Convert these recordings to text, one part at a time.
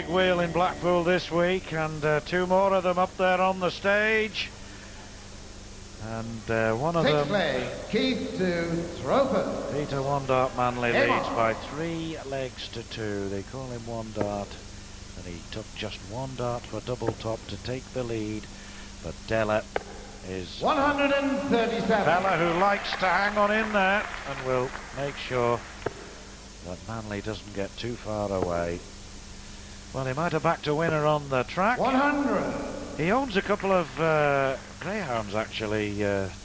big wheel in Blackpool this week, and 2 more of them up there on the stage. And one of them, Keith to Throper. Peter One Dart Manley leads by 3 legs to 2. They call him One Dart, and he took just 1 dart for double top to take the lead. But Della is 137. a fella who likes to hang on in there and will make sure that Manley doesn't get too far away. Well, he might have backed a winner on the track. 100. He owns a couple of greyhounds, actually,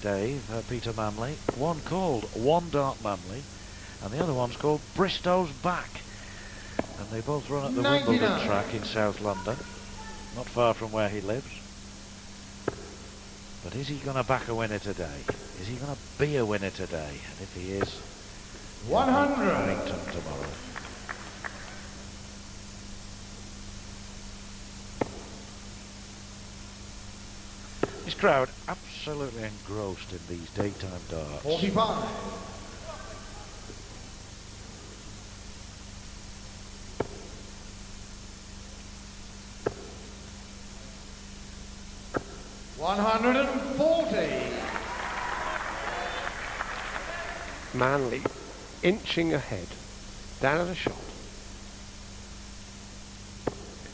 Dave, Peter Manley. One called One Dart Manley, and the other one's called Bristow's Back. And they both run at the 99. Wimbledon track in South London, not far from where he lives. But is he going to back a winner today? Is he going to be a winner today? And if he is, 100. Harrington tomorrow. This crowd absolutely engrossed in these daytime darts. 45. $140. Manley inching ahead. Down at a shot.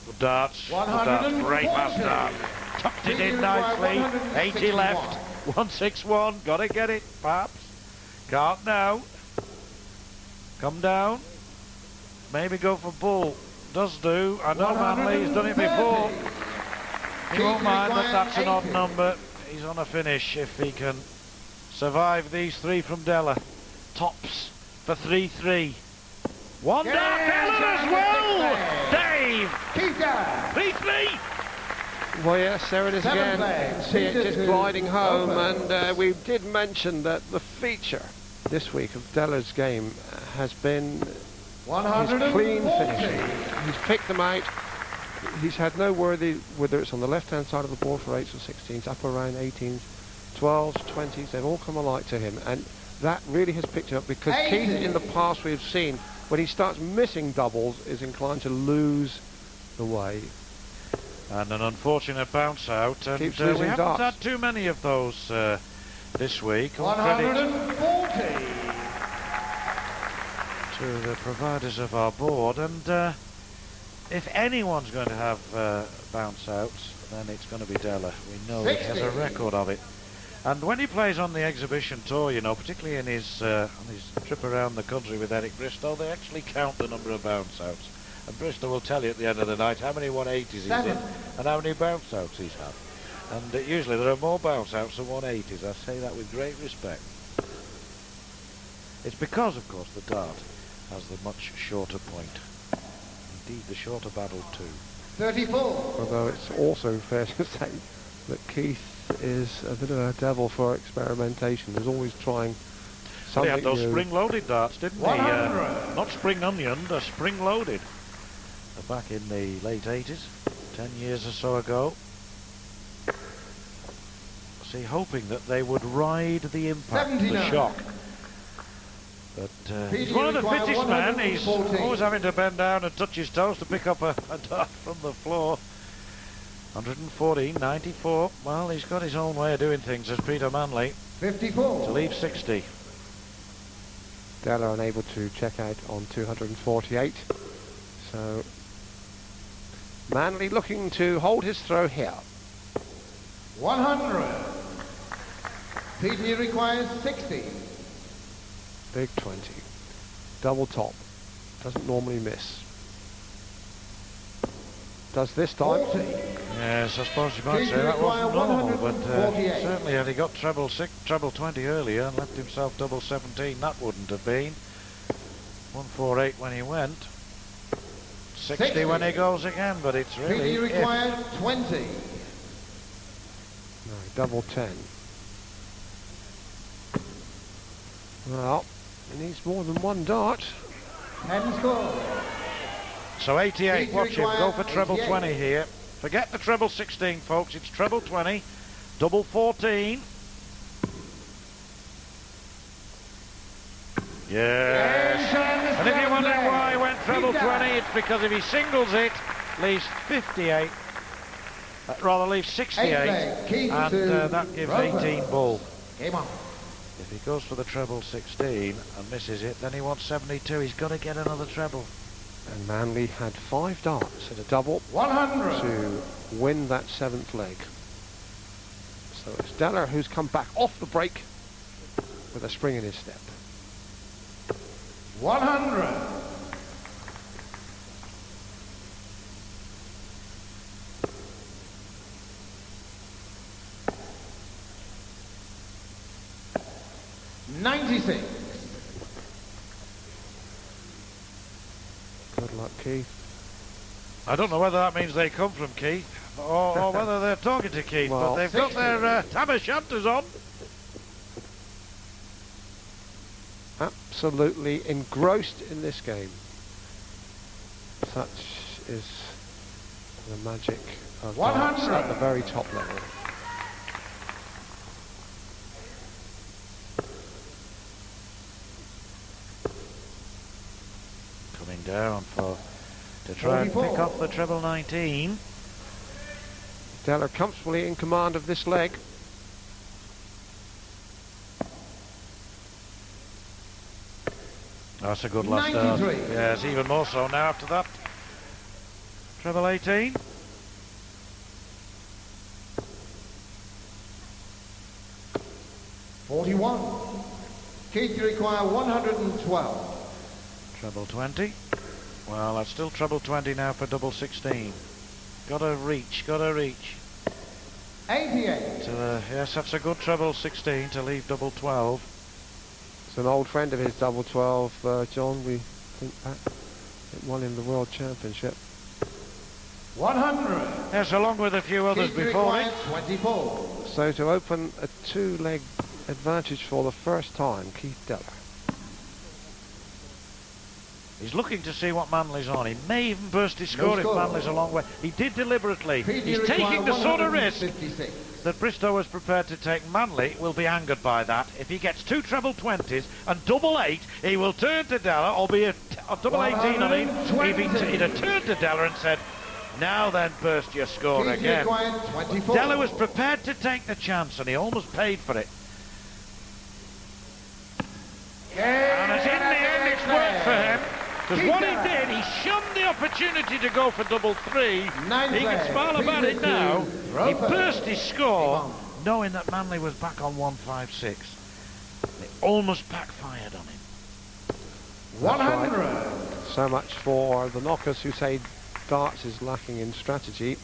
Good darts. Good darts. Great last dart. Tucked it in nicely. 80 left. 161. Gotta get it, perhaps. Can't now. Come down. Maybe go for bull. Does do. I know Manley. He's done it before. He won't mind that that's an odd number. He's on a finish if he can survive these 3 from Della. Tops for 3-3. One dart Della as well! Dave! 3-3! Well, yes, there it is again. You can see it just gliding home, and we did mention that the feature this week of Della's game has been his clean finishing. He's picked them out. He's had no worthy, whether it's on the left-hand side of the board for 8s or 16s, up around 18s, 12s, 20s, they've all come alike to him, and that really has picked up because Keith, in the past we've seen, when he starts missing doubles, is inclined to lose the way. And an unfortunate bounce out, and we haven't had too many of those this week. All credit to the providers of our board, and if anyone's going to have bounce outs, then it's going to be Della. We know he has a record of it. And when he plays on the exhibition tour, you know, particularly on his trip around the country with Eric Bristow, they actually count the number of bounce outs. And Bristow will tell you at the end of the night how many 180s he's in and how many bounce outs he's had. And usually there are more bounce outs than 180s. I say that with great respect. It's because, of course, the dart has the much shorter point. Indeed, the shorter battle too. 34. Although it's also fair to say that Keith is a bit of a devil for experimentation. He's always trying something new. He had those new. spring-loaded darts, didn't he? Not spring-onioned, spring-loaded. Back in the late 80s, 10 years or so ago. See, hoping that they would ride the impact, the shock. But he's one of the fittest men. He's always having to bend down and touch his toes to pick up a dart from the floor. 114, 94. Well, he's got his own way of doing things as Peter Manley. 54. To leave 60. Della unable to check out on 248. So Manley looking to hold his throw here. 100. PT requires 60. Big 20. Double top. Doesn't normally miss. Does this time. 40. Yes, I suppose you might say that wasn't normal, but certainly had he got treble 20 earlier and left himself double 17, that wouldn't have been. 148 when he went. 60 when he goes again, but it's really... He required 20. No, double 10. Well, he needs more than 1 dart. 10 score. So 88, watch him, go for treble 20 here. Forget the treble 16, folks, it's treble 20, double 14. Yes. And if you're wondering why he went treble 20, it's because if he singles it, leaves 58. Rather leaves 68, and that gives 18 ball. Game on. If he goes for the treble 16 and misses it, then he wants 72. He's got to get another treble. And Manley had 5 darts at a double 100 to win that 7th leg. So it's Deller who's come back off the break with a spring in his step. 100 96. Good luck, Keith. I don't know whether that means they come from Keith or whether they're talking to Keith, Well, but they've got their tam o' shanters on. Absolutely engrossed in this game. Such is the magic of darts at the very top level. Coming down to try and pick off the treble 19. Deller comfortably in command of this leg. That's a good last start. Yes, even more so now after that. Treble 18. $41. Keith, you require 112. Treble 20. Well, that's still treble 20 now for double 16. Gotta reach. 88. Yes, that's a good treble 16 to leave double 12. It's an old friend of his, double 12, John. We think that it won him the World Championship. 100. Yes, along with a few others Keith before it. requires 24. So to open a 2-leg advantage for the first time, Keith Deller. He's looking to see what Manley's on. He may even burst his score if Manley's a long way. He did deliberately. He's taking the sort of risk that Bristow was prepared to take. Manley will be angered by that. If he gets 2 treble 20s and double 8, he will turn to Deller, albeit double 18, I mean. He'd have turned to Deller and said, now then burst your score again. Deller was prepared to take the chance and he almost paid for it. And as in the end it's worked for him. Because what he did, he shunned the opportunity to go for double 3. He can smile about it now. He burst his score, knowing that Manley was back on 156. It almost backfired on him. 100. Right. So much for the knockers who say darts is lacking in strategy.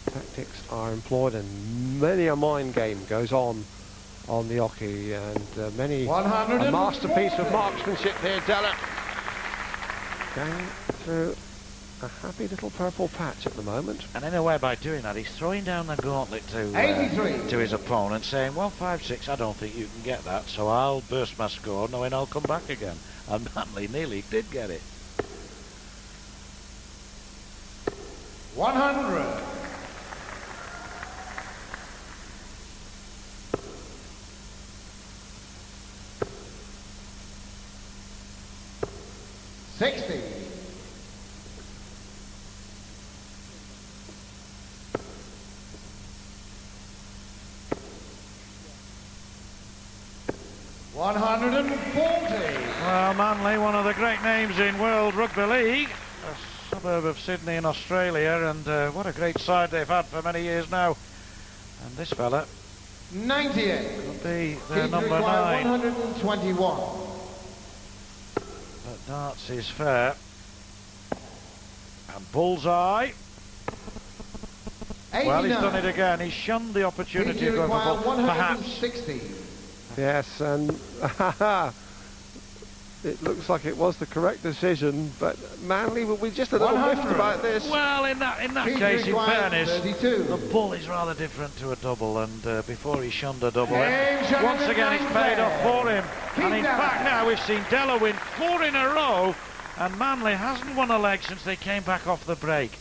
Tactics are employed and many a mind game goes on the hockey, and many a masterpiece of marksmanship here, Deller. Going through a happy little purple patch at the moment. And in a way, by doing that, he's throwing down the gauntlet to his opponent, saying, 156, I don't think you can get that, so I'll burst my score, knowing I'll come back again. And Manley nearly did get it. 100. $60. $140. Well, Manley, one of the great names in World Rugby League, a suburb of Sydney in Australia, and what a great side they've had for many years now. And this fella 98. could be their number 9. 121. But darts is fair. And bullseye. 89. Well, he's done it again. He's shunned the opportunity of going for bull. Perhaps. 160. Yes, and it looks like it was the correct decision, but Manley will be just a little miffed about this. Well, in that case, in fairness, 32. the bull is rather different to a double, and before he shunned a double, once again it's paid off for him. And in fact now we've seen Deller win 4 in a row, and Manley hasn't won a leg since they came back off the break.